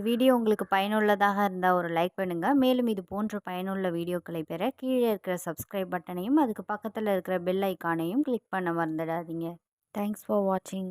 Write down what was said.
Video உங்களுக்கு பயனுள்ளதாக இருந்தால் ஒரு லைக் பண்ணுங்கள். மேலும் இது போன்ற பயனுள்ள வீடியோக்களை பெற கீழே இருக்கிற சப்ஸ்கிரைப் பட்டனையும் அதுக்கு பக்கத்தில் இருக்கிற பெல் ஐக்கானையும் கிளிக் பண்ண மறந்துடாதீங்க. தேங்க்ஸ் ஃபார் வாட்சிங்.